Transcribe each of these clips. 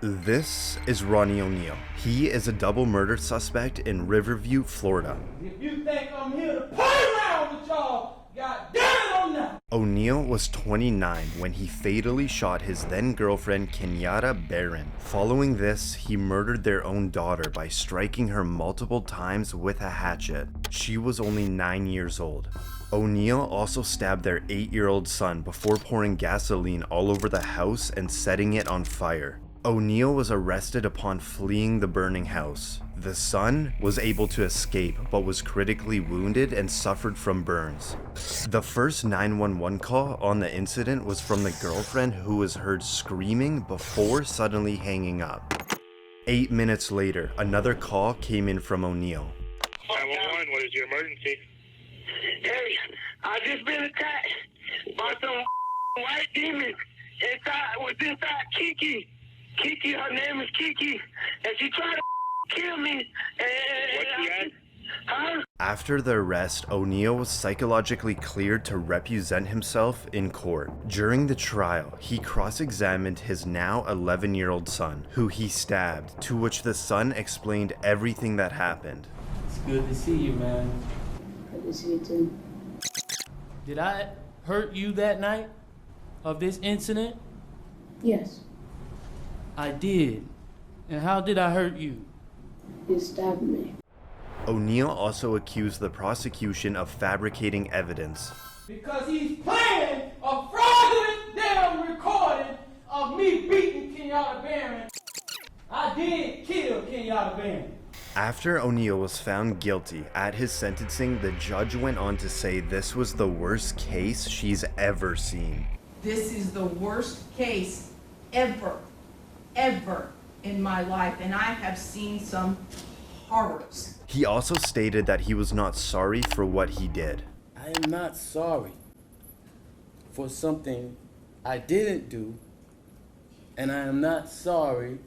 This is Ronnie O'Neal. He is a double murder suspect in Riverview, Florida. If you think I'm here to play around with y'all, goddamn it, I'm not. O'Neal was 29 when he fatally shot his then-girlfriend Kenyatta Barron. Following this, he murdered their own daughter by striking her multiple times with a hatchet. She was only 9 years old. O'Neal also stabbed their 8-year-old son before pouring gasoline all over the house and setting it on fire. O'Neal was arrested upon fleeing the burning house. The son was able to escape but was critically wounded and suffered from burns. The first 911 call on the incident was from the girlfriend who was heard screaming before suddenly hanging up. 8 minutes later, another call came in from O'Neal. 911, what is your emergency? Hey, I just been attacked by some white demons inside Kiki. Kiki, her name is Kiki, and she tried to kill me. What's she at? Huh? After the arrest, O'Neal was psychologically cleared to represent himself in court. During the trial, he cross-examined his now 11-year-old son, who he stabbed, to which the son explained everything that happened. It's good to see you, man. Good to see you too. Did I hurt you that night of this incident? Yes, I did. And how did I hurt you? you stabbed me. O'Neal also accused the prosecution of fabricating evidence. Because he's playing a fraudulent damn recording of me beating Kenyatta Barron. I did kill Kenyatta Barron. After O'Neal was found guilty at his sentencing, the judge went on to say this was the worst case she's ever seen. This is the worst case ever in my life, and I have seen some horrors. He also stated that he was not sorry for what he did. I am not sorry for something I didn't do, and I am not sorry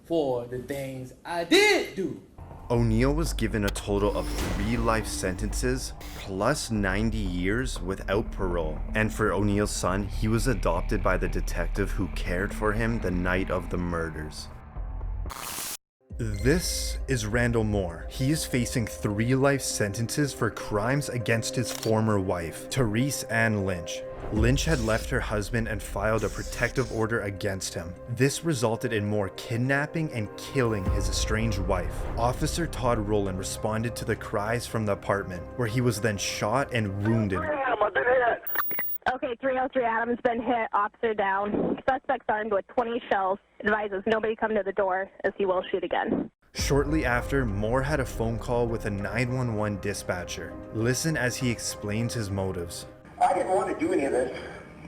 for the things I did do. O'Neal was given a total of 3 life sentences plus 90 years without parole. And for O'Neal's son, he was adopted by the detective who cared for him the night of the murders. This is Randall Moore. He is facing 3 life sentences for crimes against his former wife, Therese Ann Lynch. Lynch had left her husband and filed a protective order against him. This resulted in Moore kidnapping and killing his estranged wife. Officer Todd Rowland responded to the cries from the apartment, where he was then shot and wounded. Okay, 303 Adams been hit, officer down. Suspect's armed with 20 shells. Advises nobody come to the door as he will shoot again. Shortly after, Moore had a phone call with a 911 dispatcher. Listen as he explains his motives. I didn't want to do any of this.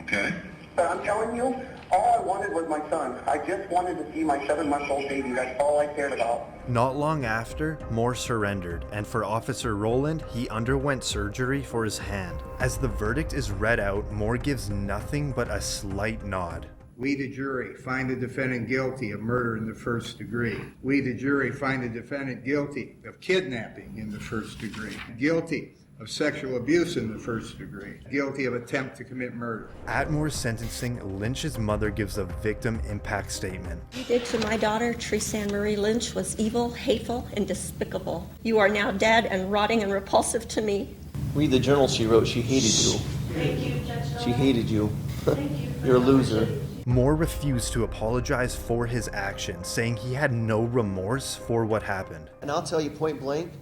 Okay. But I'm telling you, all I wanted was my son. I just wanted to see my 7-month-old baby. That's all I cared about. Not long after, Moore surrendered, and for Officer Rowland, he underwent surgery for his hand. As the verdict is read out, Moore gives nothing but a slight nod. We, the jury, find the defendant guilty of murder in the first degree. We, the jury, find the defendant guilty of kidnapping in the first degree. Guilty of sexual abuse in the first degree. Guilty of attempt to commit murder. At Moore's sentencing, Lynch's mother gives a victim impact statement. What you did to my daughter, Therese Ann Marie Lynch, was evil, hateful, and despicable. You are now dead and rotting and repulsive to me. Read the journal she wrote. She hated you. Thank you, Judge. She hated you. Thank you. You're a loser. Moore refused to apologize for his actions, saying he had no remorse for what happened. And I'll tell you point blank,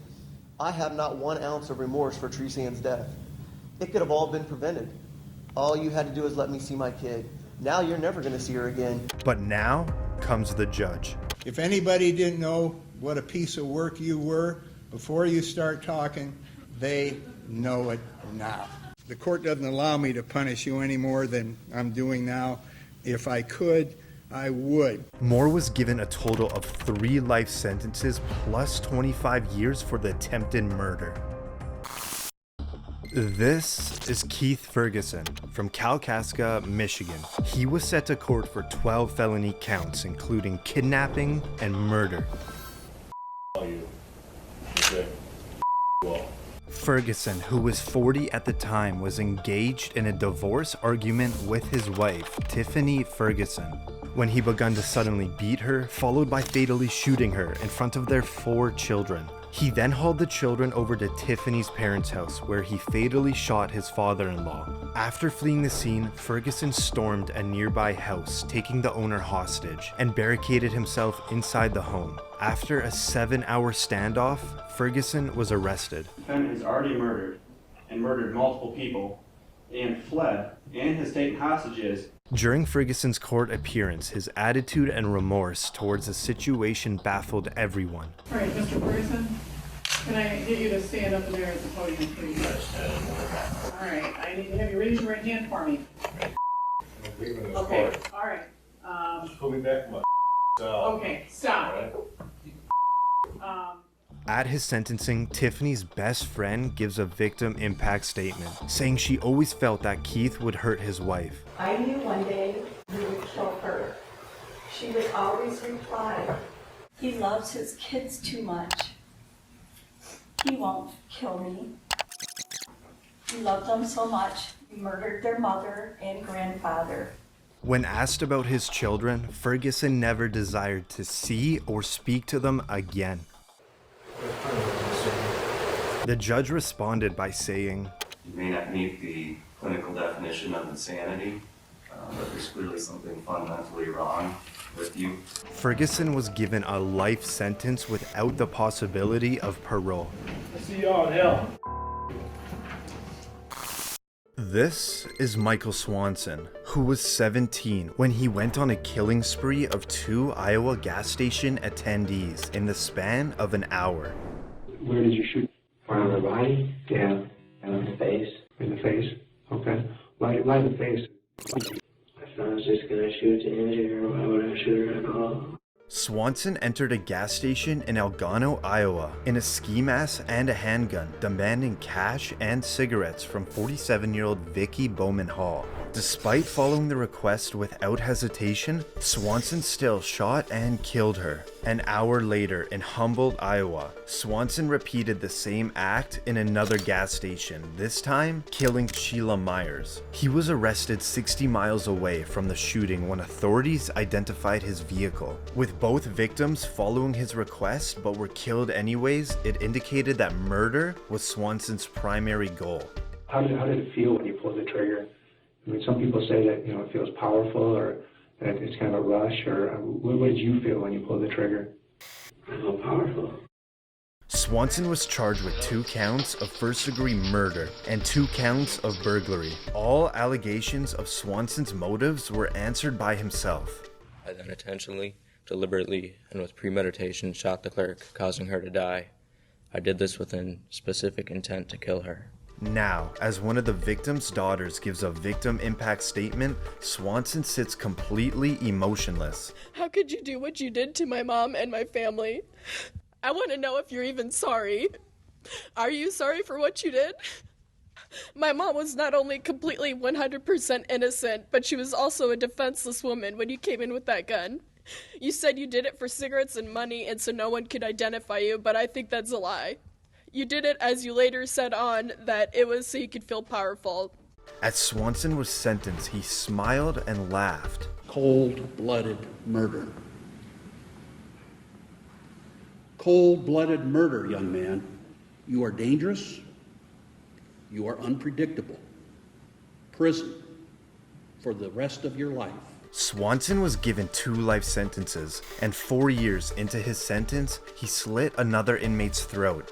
I have not 1 ounce of remorse for Therese Ann's death. It could have all been prevented. All you had to do is let me see my kid. Now you're never going to see her again. But now comes the judge. If anybody didn't know what a piece of work you were before you start talking, they know it now. The court doesn't allow me to punish you any more than I'm doing now. If I could, I would. Moore was given a total of 3 life sentences plus 25 years for the attempted murder. This is Keith Ferguson from Kalkaska, Michigan. He was set to court for 12 felony counts, including kidnapping and murder. Ferguson, who was 40 at the time, was engaged in a divorce argument with his wife, Tiffany Ferguson. when he begun to suddenly beat her, followed by fatally shooting her in front of their 4 children. He then hauled the children over to Tiffany's parents' house, where he fatally shot his father-in-law. After fleeing the scene, Ferguson stormed a nearby house, taking the owner hostage, and barricaded himself inside the home. After a 7-hour standoff, Ferguson was arrested. The defendant has already murdered, and murdered multiple people, and fled, and has taken hostages. During Ferguson's court appearance, his attitude and remorse towards the situation baffled everyone. All right, Mr. Ferguson, can I get you to stand up there at the podium, please? All right, I need to have you raise your right hand for me. Okay, all right. Just pull me back from my Okay, stop. At his sentencing, Tiffany's best friend gives a victim impact statement, saying she always felt that Keith would hurt his wife. I knew one day you would kill her. She would always reply, "He loves his kids too much. He won't kill me. He loved them so much, he murdered their mother and grandfather." When asked about his children, Ferguson never desired to see or speak to them again. The judge responded by saying, "You may not meet the clinical definition of insanity, but there's clearly something fundamentally wrong with you." Ferguson was given a life sentence without the possibility of parole. I'll see y'all in hell. This is Michael Swanson, who was 17 when he went on a killing spree of 2 Iowa gas station attendees in the span of an hour. Where did you shoot? On the body? Yeah. And in the face? In the face? Okay. Why the face? I thought I was just gonna shoot to injure her. Why would I shoot her at all? Swanson entered a gas station in Algano, Iowa, in a ski mask and a handgun, demanding cash and cigarettes from 47-year-old Vicky Bowman Hall. Despite following the request without hesitation, Swanson still shot and killed her. An hour later in Humboldt, Iowa, Swanson repeated the same act in another gas station, this time killing Sheila Myers. He was arrested 60 miles away from the shooting when authorities identified his vehicle. With both victims following his request but were killed anyways, it indicated that murder was Swanson's primary goal. How did it feel when you pulled the trigger? I mean, some people say that, it feels powerful or that it's kind of a rush, or what did you feel when you pulled the trigger? I feel powerful. Swanson was charged with 2 counts of first-degree murder and 2 counts of burglary. All allegations of Swanson's motives were answered by himself. I then intentionally, deliberately, and with premeditation shot the clerk, causing her to die. I did this with a specific intent to kill her. Now, as one of the victim's daughters gives a victim impact statement, Swanson sits completely emotionless. How could you do what you did to my mom and my family? I want to know if you're even sorry. Are you sorry for what you did? My mom was not only completely 100% innocent, but she was also a defenseless woman when you came in with that gun. You said you did it for cigarettes and money and so no one could identify you, but I think that's a lie. You did it, as you later said on, that it was so you could feel powerful. As Swanson was sentenced, he smiled and laughed. Cold-blooded murder. Cold-blooded murder, young man. You are dangerous. You are unpredictable. Prison for the rest of your life. Swanson was given 2 life sentences, and 4 years into his sentence, he slit another inmate's throat.